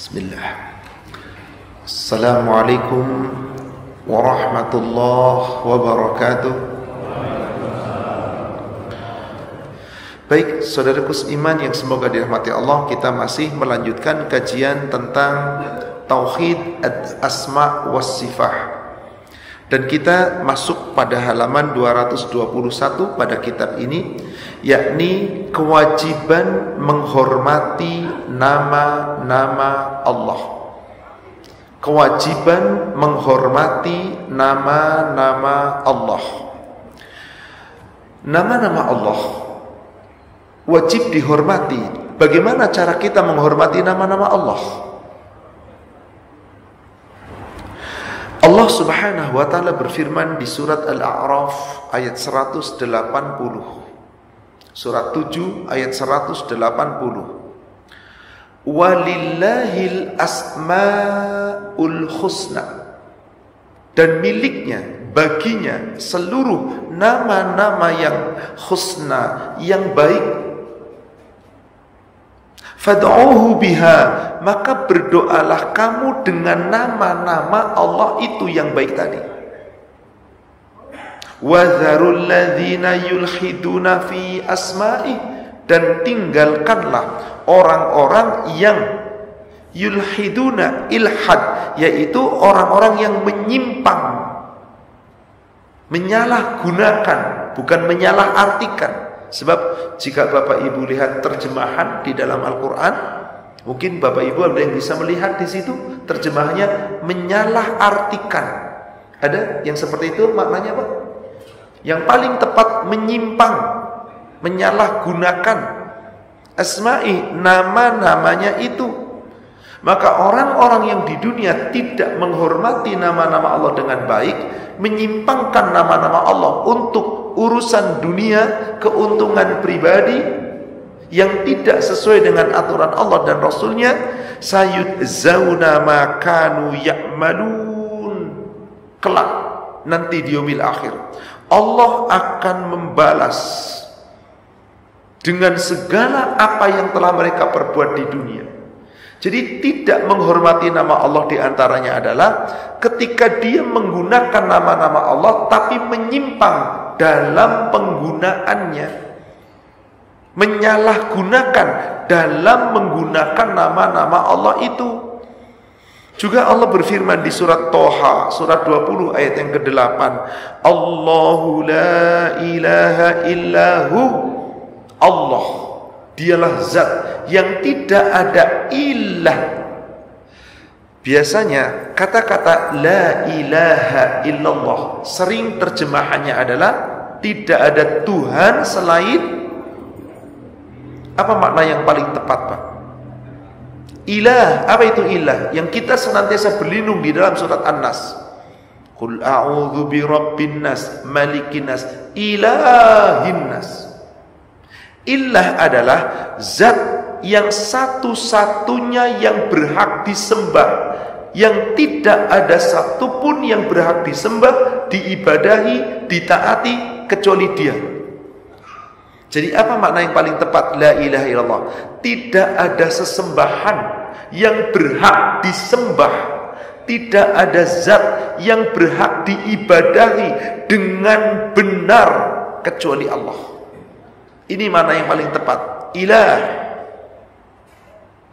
Bismillah. Assalamualaikum warahmatullahi wabarakatuh. Baik, saudaraku seiman yang semoga dirahmati Allah, kita masih melanjutkan kajian tentang Tauhid Asma was Sifah. Dan kita masuk pada halaman 221 pada kitab ini, yakni kewajiban menghormati nama-nama Allah. Kewajiban menghormati nama-nama Allah. Nama-nama Allah wajib dihormati. Bagaimana cara kita menghormati nama-nama Allah? Allah Subhanahu wa ta'ala berfirman di surat Al-A'raf ayat 180. Surat 7 ayat 180. Walillahil asmaul husna. Dan miliknya, baginya seluruh nama-nama yang husna, yang baik. Fad'uhu biha, maka berdoalah kamu dengan nama-nama Allah itu yang baik tadi. Wa dzarul ladzina yulhiduna fi asma'i, dan tinggalkanlah orang-orang yang yulhiduna, ilhad, yaitu orang-orang yang menyimpang, menyalahgunakan, bukan menyalahartikan. Sebab jika Bapak Ibu lihat terjemahan di dalam Al-Quran, mungkin Bapak Ibu ada yang bisa melihat di situ terjemahannya menyalahartikan. Ada yang seperti itu maknanya Pak? Yang paling tepat menyimpang, menyalahgunakan asma'i, nama-namanya itu. Maka orang-orang yang di dunia tidak menghormati nama-nama Allah dengan baik, menyimpangkan nama-nama Allah untuk urusan dunia, keuntungan pribadi yang tidak sesuai dengan aturan Allah dan Rasulnya, sayudzawna ma kanu ya'malun. Kelak nanti di yaumil akhir Allah akan membalas dengan segala apa yang telah mereka perbuat di dunia. Jadi tidak menghormati nama Allah diantaranya adalah ketika dia menggunakan nama-nama Allah tapi menyimpang dalam penggunaannya, menyalahgunakan dalam menggunakan nama-nama Allah itu. Juga Allah berfirman di surat Toha, surat 20 ayat yang ke-8, Allahu la ilaha illahu, Allah dialah zat yang tidak ada ilah. Biasanya kata-kata la ilaha illallah sering terjemahannya adalah tidak ada Tuhan selain. Apa makna yang paling tepat Pak? Ilah, apa itu ilah? Yang kita senantiasa berlindung di dalam surat An-Nas. Qul a'udzu birabbin nas, malikin nas, ilahin nas. Ilah adalah zat yang satu-satunya yang berhak disembah, yang tidak ada satupun yang berhak disembah, diibadahi, ditaati kecuali Dia. Jadi apa makna yang paling tepat la ilaha illallah? Tidak ada sesembahan yang berhak disembah, tidak ada zat yang berhak diibadahi dengan benar kecuali Allah. Ini mana yang paling tepat, ilah.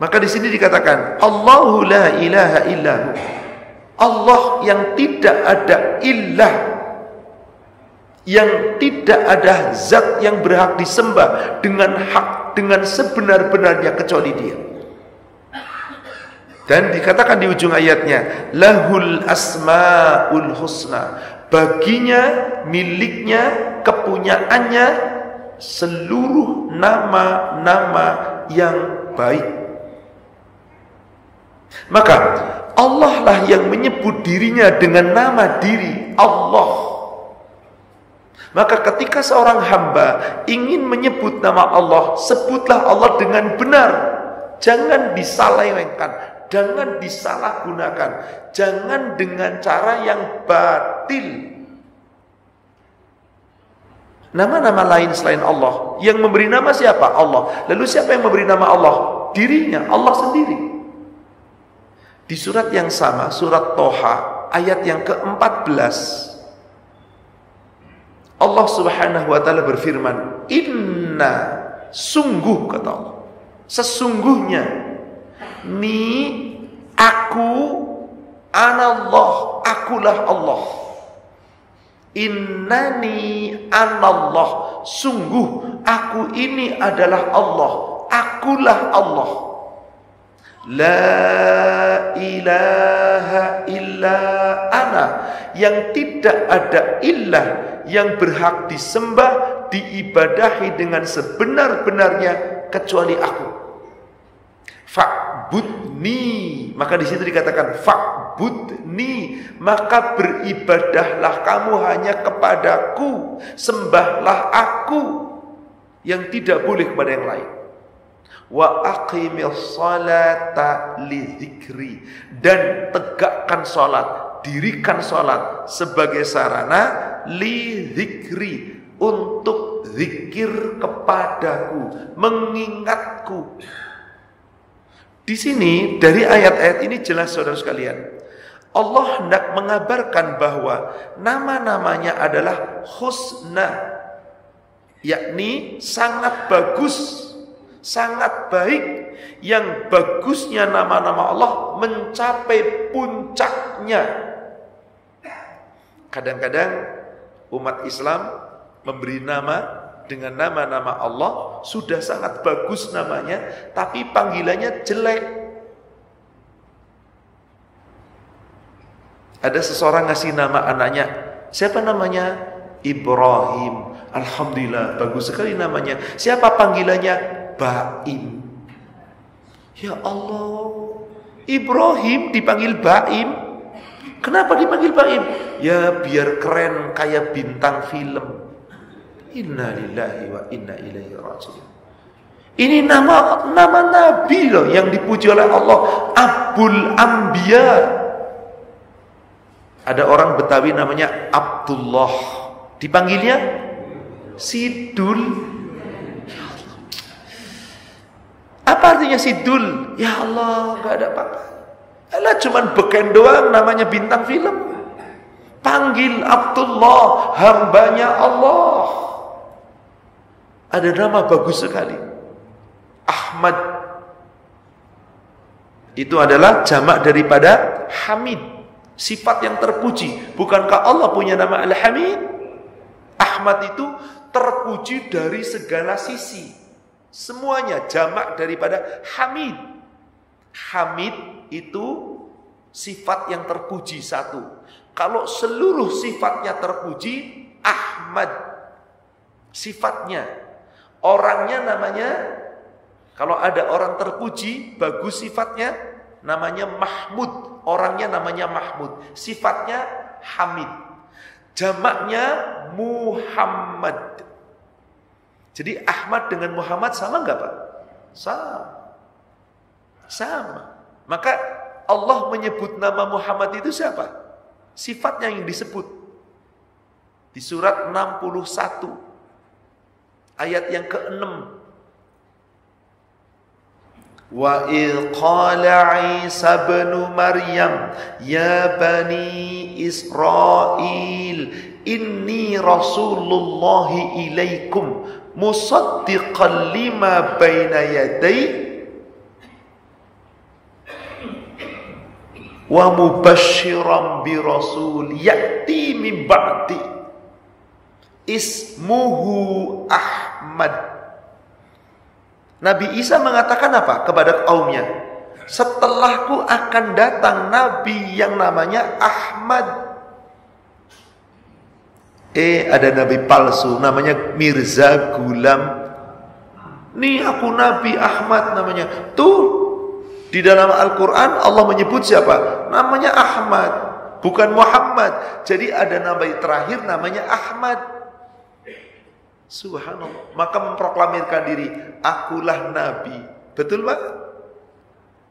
Maka di sini dikatakan Allahu la ilaha illahu, Allah yang tidak ada ilah, yang tidak ada zat yang berhak disembah dengan hak, dengan sebenar-benarnya kecuali Dia. Dan dikatakan di ujung ayatnya lahul asmaul husna, baginya, miliknya, kepunyaannya seluruh nama-nama yang baik. Maka Allah lah yang menyebut dirinya dengan nama diri Allah. Maka ketika seorang hamba ingin menyebut nama Allah, sebutlah Allah dengan benar. Jangan disalahkan, jangan disalahgunakan, jangan dengan cara yang batil. Nama-nama lain selain Allah, yang memberi nama siapa? Allah. Lalu siapa yang memberi nama Allah? Dirinya, Allah sendiri. Di surat yang sama, surat Toha, ayat yang ke-14, Allah Subhanahu wa ta'ala berfirman, Inna, sungguh, kata Allah, sesungguhnya, aku, anallah, akulah Allah. Innani anallah, sungguh aku ini adalah Allah, akulah Allah. La ilaha illa ana, yang tidak ada ilah yang berhak disembah, diibadahi dengan sebenar-benarnya kecuali aku. Fa'budni, maka di situ dikatakan fa'budni, maka beribadahlah kamu hanya kepadaku, sembahlah aku, yang tidak boleh kepada yang lain. Wa aqimis salata li dzikri, dan tegakkan salat, dirikan salat sebagai sarana li dzikri, untuk zikir kepadaku, mengingatku. Di sini dari ayat-ayat ini jelas saudara sekalian, Allah hendak mengabarkan bahwa nama-namanya adalah husna, yakni sangat bagus, sangat baik. Yang bagusnya nama-nama Allah mencapai puncaknya. Kadang-kadang umat Islam memberi nama dengan nama-nama Allah, sudah sangat bagus namanya, tapi panggilannya jelek. Ada seseorang ngasih nama anaknya, siapa namanya? Ibrahim. Alhamdulillah, bagus sekali namanya. Siapa panggilannya? Baim. Ya Allah, Ibrahim dipanggil Baim. Kenapa dipanggil Baim? Ya biar keren kayak bintang film. Inna lillahi wa inna ilaihi raji'un. Ini nama Nabi loh yang dipuji oleh Allah, Abul Anbiya. Ada orang Betawi namanya Abdullah, dipanggilnya Sidul. Apa artinya Sidul? Ya Allah, gak ada apa-apa. Alah, cuman beken doang, namanya bintang film. Panggil Abdullah, hambanya Allah. Ada nama bagus sekali, Ahmad. Itu adalah jamak daripada Hamid, sifat yang terpuji. Bukankah Allah punya nama Al-Hamid? Ahmad itu terpuji dari segala sisi. Semuanya jamak daripada Hamid. Hamid itu sifat yang terpuji satu. Kalau seluruh sifatnya terpuji, Ahmad sifatnya. Orangnya namanya, kalau ada orang terpuji, bagus sifatnya, namanya Mahmud. Orangnya namanya Mahmud. Sifatnya Hamid. Jamaknya Muhammad. Jadi Ahmad dengan Muhammad sama enggak Pak? Sama. Maka Allah menyebut nama Muhammad itu siapa? Sifatnya yang disebut. Di surat 61. Ayat yang ke-6. Wa idh qala Isa ibn Maryam ya bani Israil inni rasulullahi ilaikum musaddiqan lima baina yaday wa mubashiran bi rasul ya'ti min ba'di ismuhu Ahmad. Nabi Isa mengatakan apa kepada kaumnya? Setelahku akan datang nabi yang namanya Ahmad. Ada nabi palsu namanya Mirza Gulam. Nih aku Nabi Ahmad namanya. Tuh di dalam Al-Quran Allah menyebut siapa? Namanya Ahmad, bukan Muhammad. Jadi ada nabi terakhir namanya Ahmad. Subhanallah. Maka memproklamirkan diri, akulah Nabi. Betul Pak?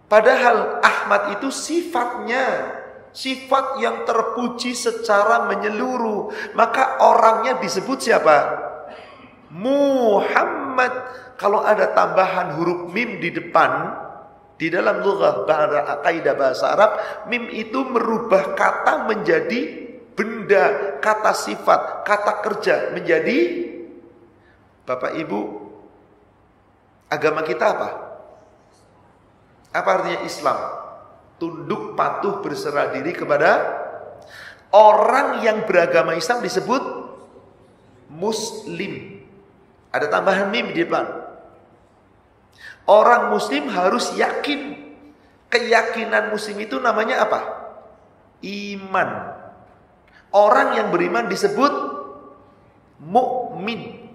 Padahal Ahmad itu sifatnya, sifat yang terpuji secara menyeluruh. Maka orangnya disebut siapa? Muhammad. Kalau ada tambahan huruf mim di depan, Di dalam lughah kaidah bahasa Arab, mim itu merubah kata menjadi benda, kata sifat, kata kerja menjadi. Bapak Ibu, agama kita apa? Apa artinya Islam? Tunduk, patuh, berserah diri kepada orang yang beragama Islam disebut Muslim. Ada tambahan mim di depan. Orang Muslim harus yakin. Keyakinan Muslim itu namanya apa? Iman. Orang yang beriman disebut mukmin.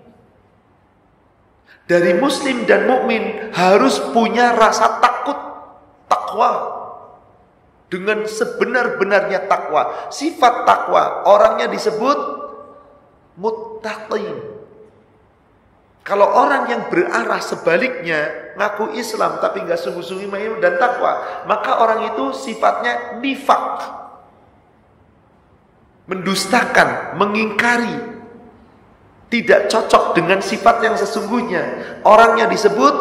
Dari Muslim dan mukmin harus punya rasa takut, takwa. Dengan sebenar-benarnya takwa. Sifat takwa orangnya disebut muttaqin. Kalau orang yang berarah sebaliknya, ngaku Islam tapi nggak sungguh-sungguh iman dan takwa, maka orang itu sifatnya nifak, mendustakan, mengingkari, tidak cocok dengan sifat yang sesungguhnya. Orangnya disebut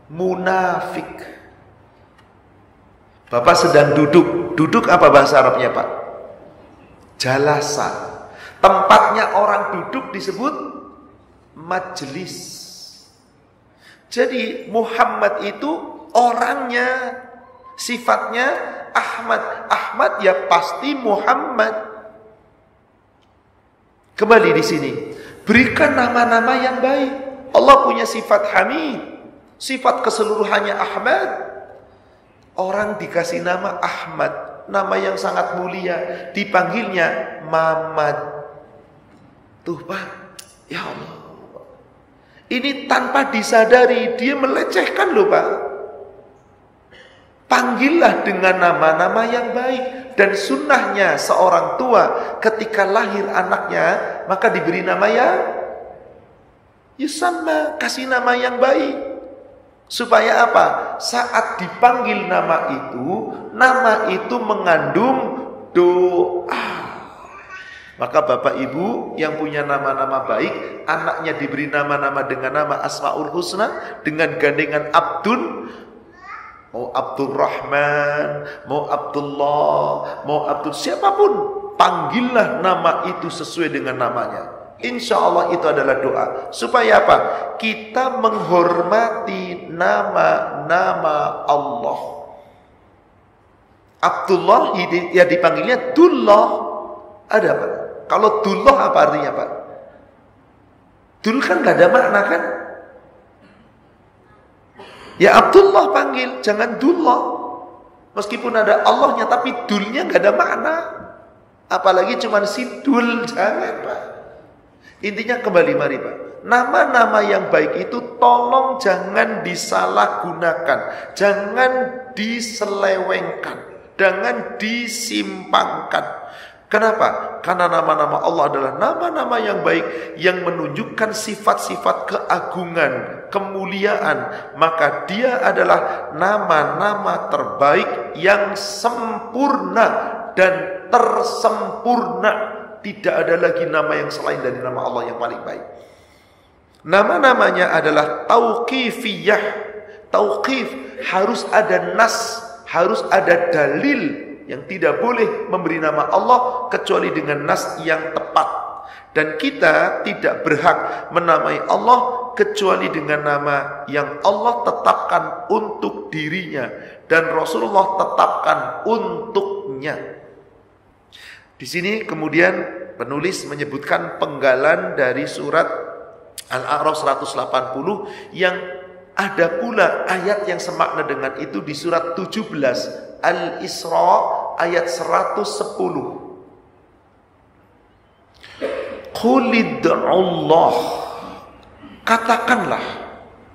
munafik. Bapak sedang duduk apa bahasa Arabnya Pak? Jalasa. Tempatnya orang duduk disebut majelis. Jadi Muhammad itu orangnya, sifatnya Ahmad. Ahmad ya pasti Muhammad. Kembali di sini, berikan nama-nama yang baik. Allah punya sifat Hamid, sifat keseluruhannya Ahmad. Orang dikasih nama Ahmad, nama yang sangat mulia, dipanggilnya Mamad. Tuh Pak, ya Allah. Ini tanpa disadari dia melecehkan loh Pak. Panggillah dengan nama-nama yang baik. Dan sunnahnya seorang tua ketika lahir anaknya, maka diberi nama yang yusamma, kasih nama yang baik. Supaya apa? Saat dipanggil nama itu mengandung doa. Maka Bapak Ibu yang punya nama-nama baik, anaknya diberi nama-nama dengan nama Asmaul Husna, dengan gandengan Abdul, mau Abdurrahman, mau Abdullah, mau Abdul, siapapun, panggillah nama itu sesuai dengan namanya. Insya Allah itu adalah doa. Supaya apa? Kita menghormati nama-nama Allah. Abdullah ya dipanggilnya Dullah. Ada apa? Kalau Dullah apa artinya Pak? Dul kan gak ada makna kan? Ya Abdullah panggil, jangan Dullah. Meskipun ada Allahnya, tapi Dulnya gak ada makna. Apalagi cuma si Dul, jangan Pak. Intinya kembali mari Pak. Nama-nama yang baik itu tolong jangan disalahgunakan. Jangan diselewengkan. Jangan disimpangkan. Kenapa? Karena nama-nama Allah adalah nama-nama yang baik, yang menunjukkan sifat-sifat keagungan, kemuliaan. Maka dia adalah nama-nama terbaik yang sempurna dan tersempurna. Tidak ada lagi nama yang selain dari nama Allah yang paling baik. Nama-namanya adalah tauqifiyah. Tauqif, harus ada nas, harus ada dalil. Yang tidak boleh memberi nama Allah kecuali dengan nas yang tepat. Dan kita tidak berhak menamai Allah kecuali dengan nama yang Allah tetapkan untuk dirinya dan Rasulullah tetapkan untuknya. Di sini kemudian penulis menyebutkan penggalan dari surat Al-A'raf 180 yang ada pula ayat yang semakna dengan itu di surat 17 Al-Isra ayat 110. Qulid'ullah, katakanlah,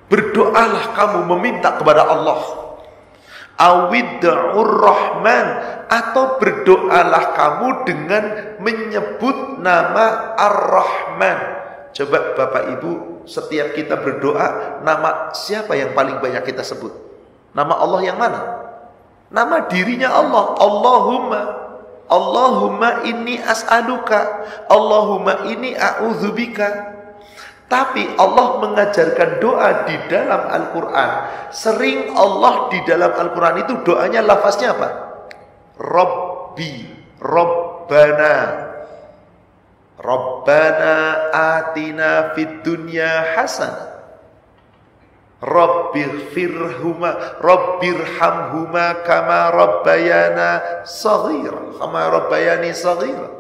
berdoalah kamu meminta kepada Allah. Awid'ur Rahman, atau berdoalah kamu dengan menyebut nama Ar-Rahman. Coba Bapak Ibu, setiap kita berdoa, nama siapa yang paling banyak kita sebut? Nama Allah yang mana? Nama dirinya Allah. Allahumma inni as'aluka, Allahumma inni a'udzubika. Tapi Allah mengajarkan doa di dalam Al-Quran. Sering Allah di dalam Al-Quran itu doanya lafaznya apa? Rabbi, Rabbana, Rabbana atina fid dunya hasanah, Rabbighfirhuma, Rabbirhamhuma kama rabbayana saghira, kama rabbayani saghira.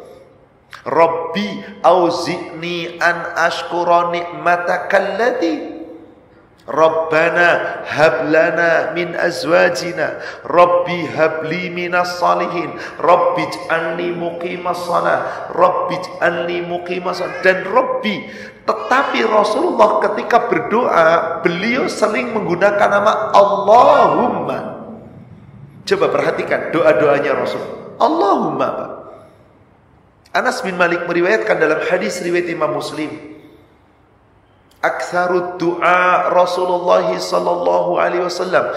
Rabbi auzi'ni an ashkura ni'mataka allati Rabbana hablana min azwajina, Rabbi habli minas salihin, Rabbi ij'alni muqimas salah, Rabbi ij'alni muqimas salah, dan Rabbi. Tetapi Rasulullah ketika berdoa, beliau sering menggunakan nama Allahumma. Coba perhatikan doa-doanya Rasul. Allahumma, Pak. Anas bin Malik meriwayatkan dalam hadis riwayat Imam Muslim, aktsarud du'a Rasulullah sallallahu alaihi wasallam,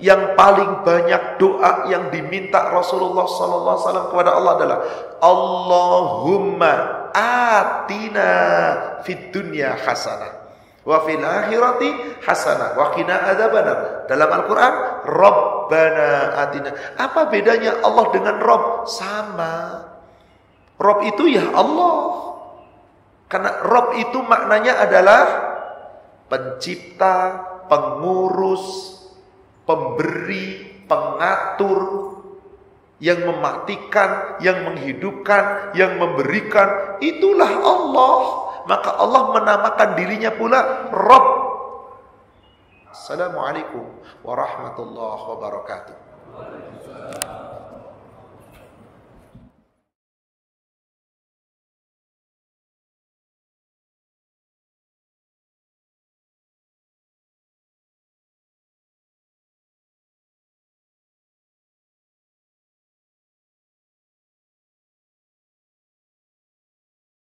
yang paling banyak doa yang diminta Rasulullah sallallahu alaihi wasallam kepada Allah adalah Allahumma atina fid dunya hasanah wa fil akhirati hasanah wa qina adzabannar. Dalam Al-Qur'an Rabbana atina. Apa bedanya Allah dengan Rabb? Sama. Rabb itu ya Allah. Karena Rabb itu maknanya adalah pencipta, pengurus, pemberi, pengatur, yang mematikan, yang menghidupkan, yang memberikan. Itulah Allah. Maka Allah menamakan dirinya pula Rabb. Assalamualaikum warahmatullahi wabarakatuh.